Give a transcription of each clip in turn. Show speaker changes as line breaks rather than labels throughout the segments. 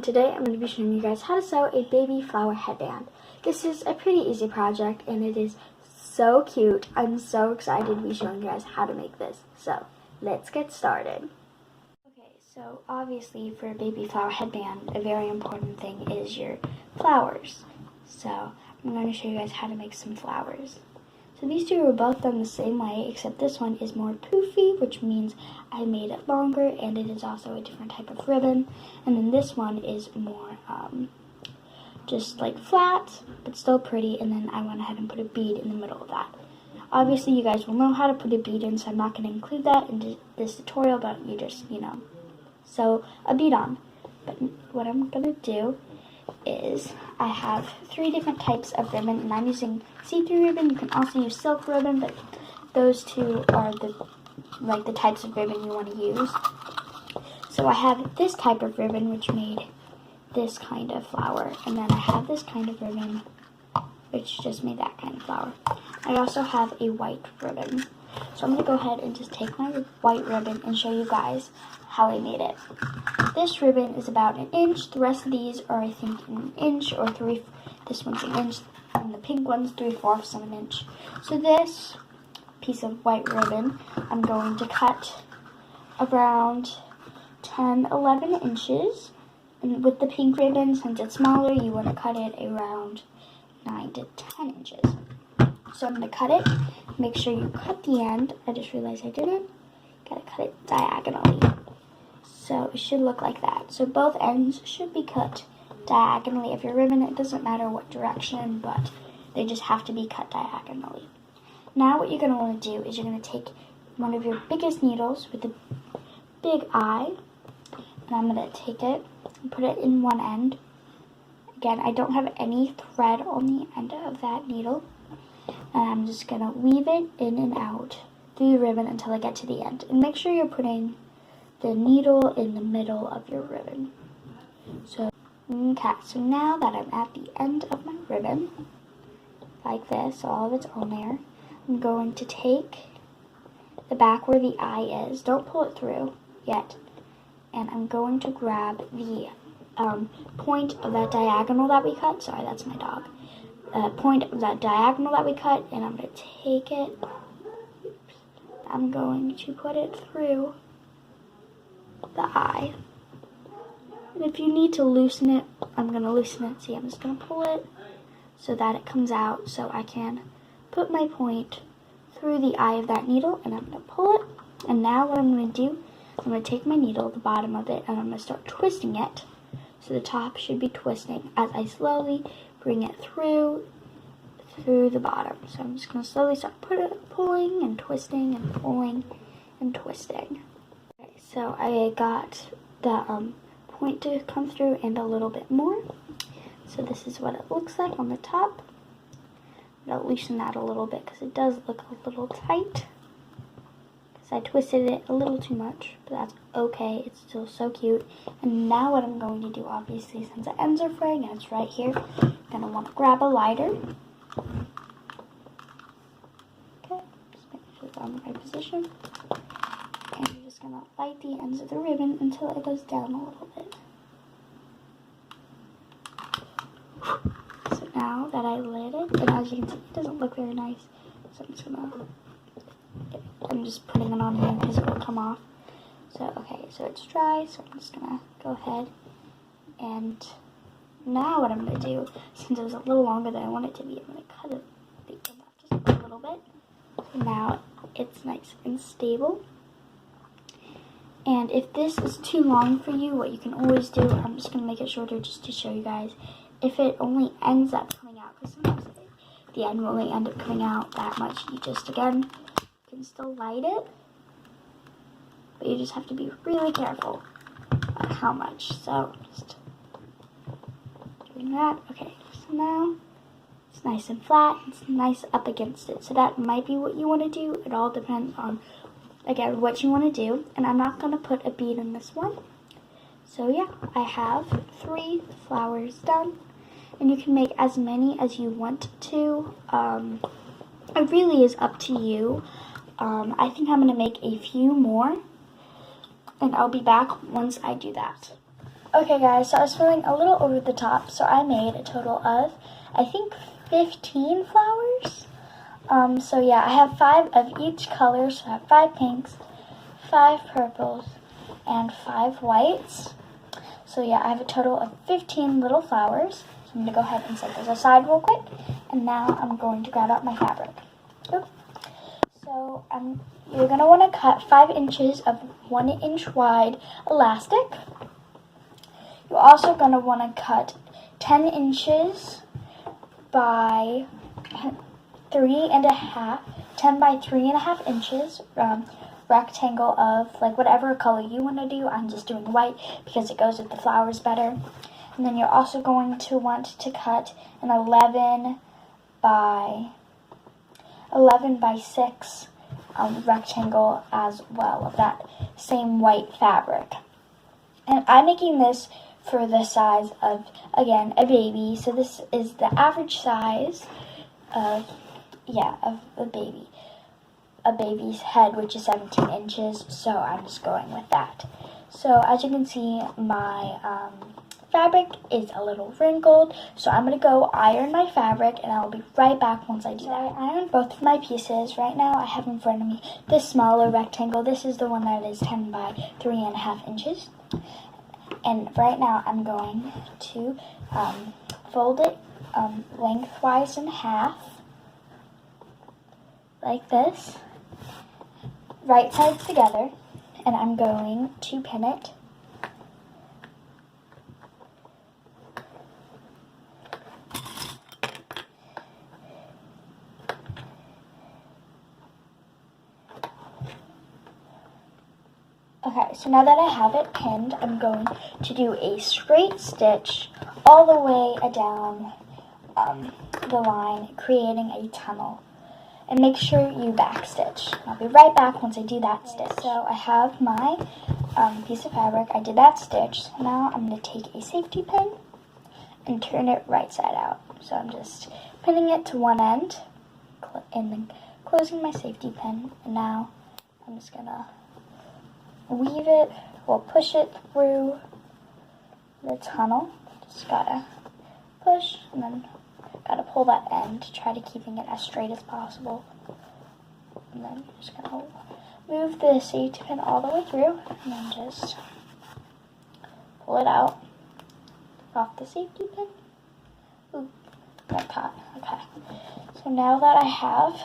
today I'm going to be showing you guys how to sew a baby flower headband. This is a pretty easy project and it is so cute. I'm so excited to be showing you guys how to make this. So let's get started. Okay, so obviously for a baby flower headband, a very important thing is your flowers. So I'm going to show you guys how to make some flowers. So these two are both done the same way, except this one is more poofy, which means I made it longer, and it is also a different type of ribbon. And then this one is more just like flat, but still pretty, and then I went ahead and put a bead in the middle of that. Obviously, you guys will know how to put a bead in, so I'm not going to include that in this tutorial, but you just, sew a bead on. But what I'm going to do is I have 3 different types of ribbon, and I'm using see-through ribbon. You can also use silk ribbon, but those two are the types of ribbon you want to use. So I have this type of ribbon, which made this kind of flower, and then I have this kind of ribbon, which just made that kind of flower. I also have a white ribbon. So I'm going to go ahead and just take my white ribbon and show you guys how I made it. This ribbon is about 1 inch. The rest of these are, I think, 1 inch or 3. This one's 1 inch, and the pink one's 3/4 of an inch. So this piece of white ribbon, I'm going to cut around 10-11 inches. And with the pink ribbon, since it's smaller, you want to cut it around 9 to 10 inches. So I'm going to cut it. Make sure you cut the end. I just realized I didn't. Gotta cut it diagonally. So it should look like that. So both ends should be cut diagonally of your ribbon. It doesn't matter what direction, but they just have to be cut diagonally. Now what you're going to want to do is you're going to take one of your biggest needles with a big eye, and I'm going to take it and put it in one end. Again, I don't have any thread on the end of that needle, and I'm just going to weave it in and out through the ribbon until I get to the end. And make sure you're putting the needle in the middle of your ribbon. So now that I'm at the end of my ribbon, like this, so all of it's on there, I'm going to take the back where the eye is. Don't pull it through yet. And I'm going to grab the point of that diagonal that we cut. Sorry, that's my dog. Point of that diagonal that we cut, and I'm going to take it. I'm going to put it through the eye. And if you need to loosen it, I'm going to loosen it. See, I'm just going to pull it so that it comes out, so I can put my point through the eye of that needle, and I'm going to pull it. And now what I'm going to do, I'm going to take my needle, the bottom of it, and I'm going to start twisting it. So the top should be twisting as I slowly bring it through the bottom. So I'm just going to slowly start pulling and twisting and pulling and twisting. Okay, so I got the point to come through and a little bit more. So this is what it looks like on the top. I'll loosen that a little bit because it does look a little tight. Because I twisted it a little too much, but that's okay. It's still so cute. And now what I'm going to do, obviously, since the ends are fraying and it's right here, I'm going to want to grab a lighter. Okay, just make sure it's on the right position. And you're just going to light the ends of the ribbon until it goes down a little bit. So now that I lit it, and as you can see, it doesn't look very nice. So I'm just putting it on here because it will come off. So, okay, so it's dry, so I'm just going to go ahead. And now what I'm going to do, since it was a little longer than I want it to be, I'm going to cut it the end off just a little bit. So now it's nice and stable. And if this is too long for you, what you can always do, I'm just going to make it shorter just to show you guys, if it only ends up coming out, because sometimes the end will only end up coming out that much, you just, again, can still light it, but you just have to be really careful on how much. So just doing that. Okay, so now it's nice and flat, it's nice up against it. So that might be what you want to do. It all depends on, again, what you want to do. And I'm not going to put a bead in this one. So yeah, I have 3 flowers done, and you can make as many as you want to. It really is up to you. I think I'm going to make a few more, and I'll be back once I do that. Okay guys, so I was feeling a little over the top, so I made a total of, I think, 15 flowers. So yeah, I have 5 of each color, so I have 5 pinks, 5 purples, and 5 whites. So yeah, I have a total of 15 little flowers. So I'm going to go ahead and set those aside real quick. And now I'm going to grab out my fabric. Oops. So you're going to want to cut 5 inches of 1 inch wide elastic. You're also going to want to cut 10 inches by 10 by 3.5 inches rectangle of like whatever color you want to do. I'm just doing white because it goes with the flowers better. And then you're also going to want to cut an 11 by 6 rectangle as well of that same white fabric. And I'm making this for the size of, again, a baby. So this is the average size of a baby. A baby's head, which is 17 inches, so I'm just going with that. So as you can see, my fabric is a little wrinkled, so I'm going to go iron my fabric, and I'll be right back once I do that. I ironed both of my pieces. Right now I have in front of me this smaller rectangle. This is the one that is 10 by 3.5 inches. And right now I'm going to fold it lengthwise in half, like this, right sides together, and I'm going to pin it. Okay, so now that I have it pinned, I'm going to do a straight stitch all the way down the line, creating a tunnel. And make sure you back stitch. I'll be right back once I do that stitch. So I have my piece of fabric. I did that stitch. So now I'm going to take a safety pin and turn it right side out. So I'm just pinning it to one end and then closing my safety pin. And now I'm just going to weave it, or push it through the tunnel. Just gotta push and then gotta pull that end to try to keeping it as straight as possible. And then just gonna move the safety pin all the way through and then just pull it out off the safety pin. Ooh, got caught. Okay. So now that I have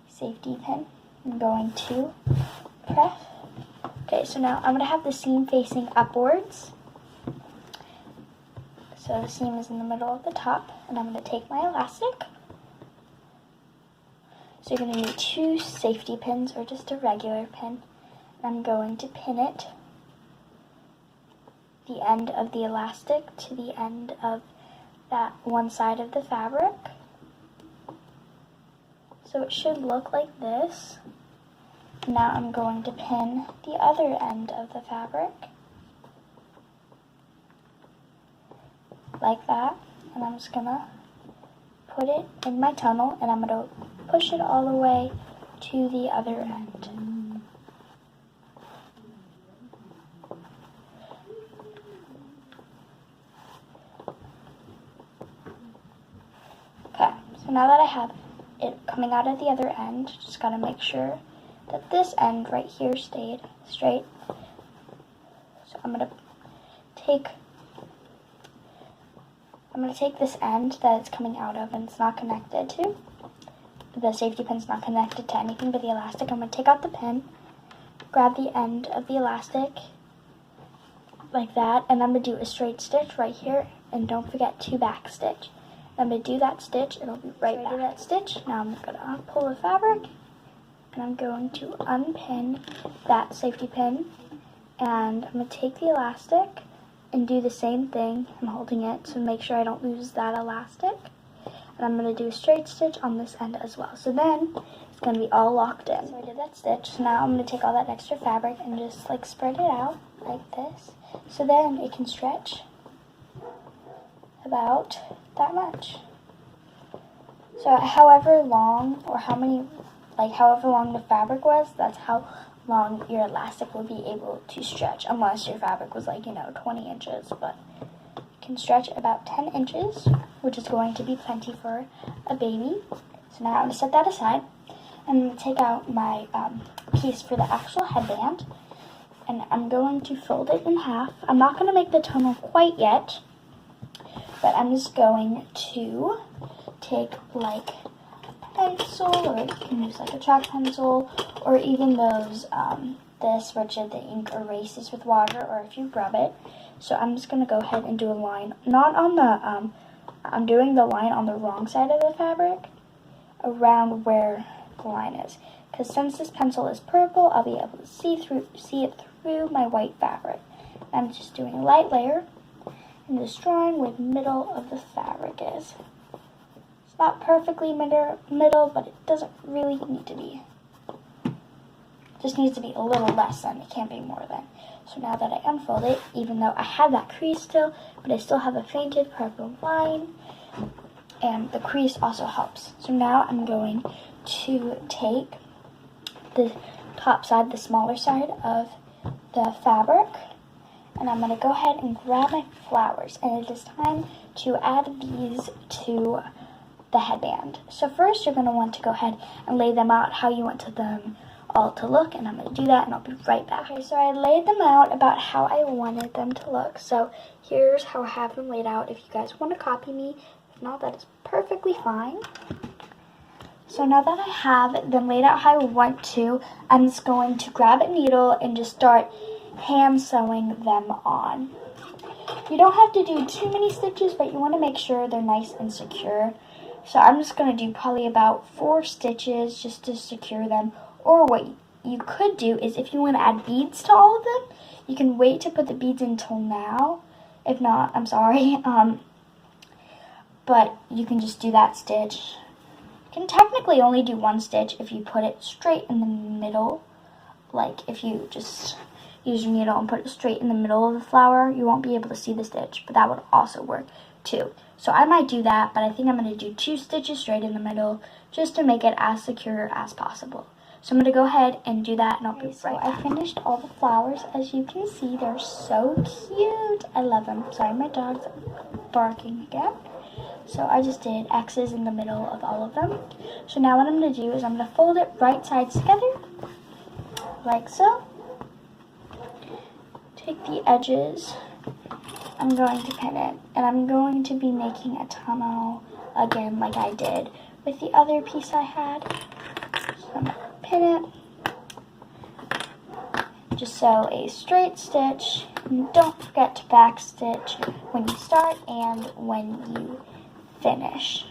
safety pin, I'm going to press. Okay, so now I'm going to have the seam facing upwards. So the seam is in the middle of the top, and I'm going to take my elastic. So you're going to need 2 safety pins or just a regular pin. And I'm going to pin it, the end of the elastic to the end of that one side of the fabric. So it should look like this. Now I'm going to pin the other end of the fabric, like that, and I'm just going to put it in my tunnel, and I'm going to push it all the way to the other end. Okay, so now that I have it coming out of the other end, just got to make sure that this end right here stayed straight. So I'm going to take this end that it's coming out of and it's not connected to. The safety pin's not connected to anything but the elastic. I'm going to take out the pin, grab the end of the elastic like that, and I'm going to do a straight stitch right here, and don't forget to back stitch. I'm going to do that stitch, and I'll be right back. Do that stitch. Now I'm going to pull the fabric, and I'm going to unpin that safety pin, and I'm going to take the elastic and do the same thing. I'm holding it to make sure I don't lose that elastic, and I'm going to do a straight stitch on this end as well. So then it's going to be all locked in. So I did that stitch. So now I'm going to take all that extra fabric and just like spread it out like this, so then it can stretch about that much. So however long the fabric was, that's how long your elastic will be able to stretch, unless your fabric was like, 20 inches, but it can stretch about 10 inches, which is going to be plenty for a baby. So now I'm going to set that aside. I'm going to take out my piece for the actual headband, and I'm going to fold it in half. I'm not going to make the tunnel quite yet, but I'm just going to take like a pencil, or you can use like a chalk pencil, or even those, this, which the ink erases with water, or if you rub it. So I'm just going to go ahead and do a line, not on the, I'm doing the line on the wrong side of the fabric, around where the line is. Because since this pencil is purple, I'll be able to see it through my white fabric. I'm just doing a light layer, and just drawing where the middle of the fabric is. It's not perfectly middle, but it doesn't really need to be. It just needs to be a little less than, it can't be more than. So now that I unfold it, even though I have that crease still, but I still have a fainted purple line, and the crease also helps. So now I'm going to take the top side, the smaller side of the fabric, and I'm going to go ahead and grab my flowers, and it is time to add these to the headband. So first you're going to want to go ahead and lay them out how you want them all to look, and I'm going to do that and I'll be right back. Okay, so I laid them out about how I wanted them to look. So here's how I have them laid out. If you guys want to copy me, if not, that is perfectly fine. So now that I have them laid out how I want to, I'm just going to grab a needle and just start hand sewing them on. You don't have to do too many stitches, but you want to make sure they're nice and secure. So I'm just going to do probably about 4 stitches just to secure them. Or what you could do is, if you want to add beads to all of them, you can wait to put the beads until now. If not, I'm sorry. But you can just do that stitch. You can technically only do 1 stitch if you put it straight in the middle. Like if you just use your needle and put it straight in the middle of the flower, you won't be able to see the stitch, but that would also work too. So I might do that, but I think I'm going to do 2 stitches straight in the middle just to make it as secure as possible. So I'm going to go ahead and do that, and I'll be right back. I finished all the flowers. As you can see, they're so cute. I love them. Sorry, my dog's barking again. So I just did X's in the middle of all of them. So now what I'm going to do is I'm going to fold it right sides together, like so. Take the edges. I'm going to pin it, and I'm going to be making a tunnel again like I did with the other piece I had. So I'm going to pin it. Just sew a straight stitch. And don't forget to back stitch when you start and when you finish.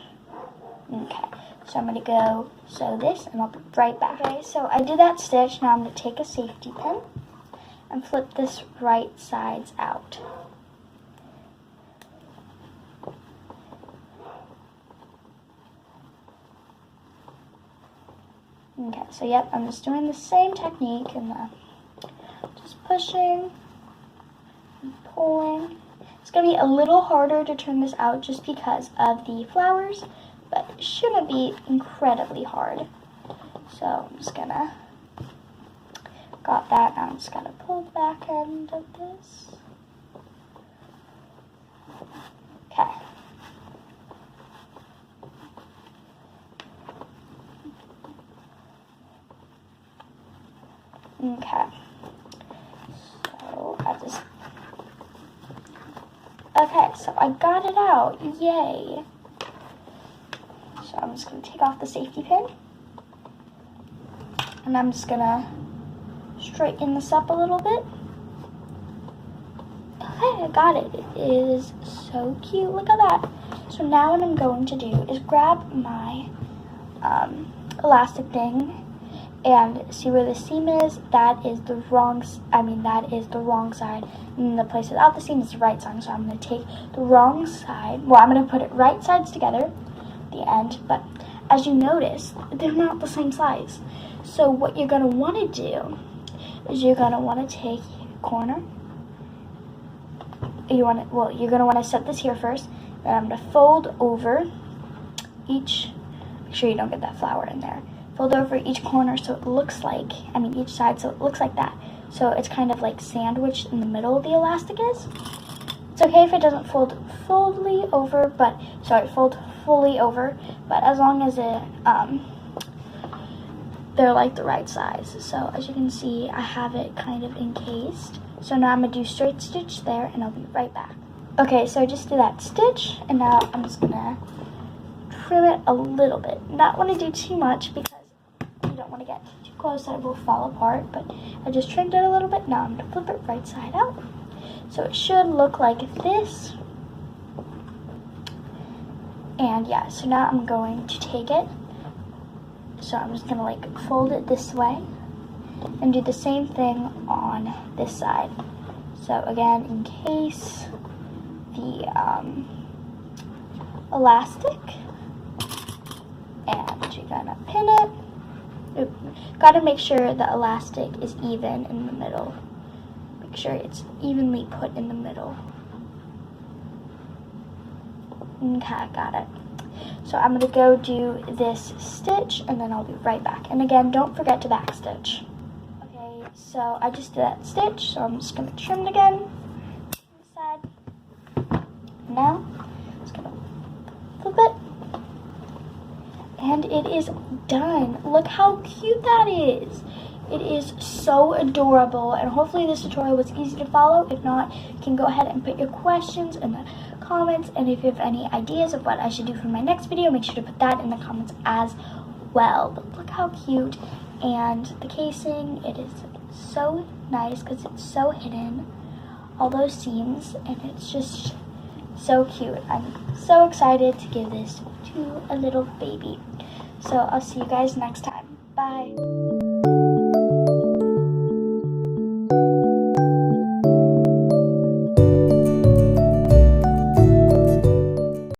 Okay, so I'm going to go sew this, and I'll be right back. Okay, so I did that stitch. Now I'm going to take a safety pin and flip this right sides out. Okay, so yep, I'm just doing the same technique, and just pushing and pulling. It's going to be a little harder to turn this out just because of the flowers, but it shouldn't be incredibly hard. So I'm just going to, got that, now I'm just going to pull the back end of this. Okay. Okay, so I got it out, yay. So I'm just going to take off the safety pin, and I'm just going to straighten this up a little bit. Okay, I got it. It is so cute, look at that. So now what I'm going to do is grab my elastic thing, and see where the seam is. That is the wrong side, and the place without the seam is the right side. So I'm going to take the wrong side, well, I'm going to put it right sides together at the end, but as you notice, they're not the same size. So what you're going to want to do is you're going to want to take a corner, you're going to want to set this here first, then I'm going to fold over each, make sure you don't get that flower in there. fold over each corner so it looks like, each side so it looks like that. So it's kind of like sandwiched in the middle the elastic is. It's okay if it doesn't fold fully over, but as long as they're like the right size. So as you can see, I have it kind of encased. So now I'm gonna do straight stitch there and I'll be right back. Okay, so I just did that stitch and now I'm just gonna trim it a little bit. Not want to do too much because you don't want to get too close that it will fall apart, but I just trimmed it a little bit. Now I'm gonna flip it right side out. So it should look like this. And yeah, so now I'm going to take it. So I'm just gonna like fold it this way and do the same thing on this side. So again, encase the elastic and you're gonna pin it. Gotta make sure the elastic is even in the middle. Make sure it's evenly put in the middle. Okay, got it. So I'm going to go do this stitch and then I'll be right back. And again, don't forget to back stitch. Okay, so I just did that stitch, so I'm just going to trim it again. Side. Now, I'm just going to flip it. And it is done. Look how cute that is. It is so adorable, and hopefully this tutorial was easy to follow. If not, you can go ahead and put your questions in the comments, and if you have any ideas of what I should do for my next video, make sure to put that in the comments as well. But look how cute, and the casing, it is so nice because it's so hidden, all those seams, and it's just so cute. I'm so excited to give this to a little baby. So I'll see you guys next time. Bye.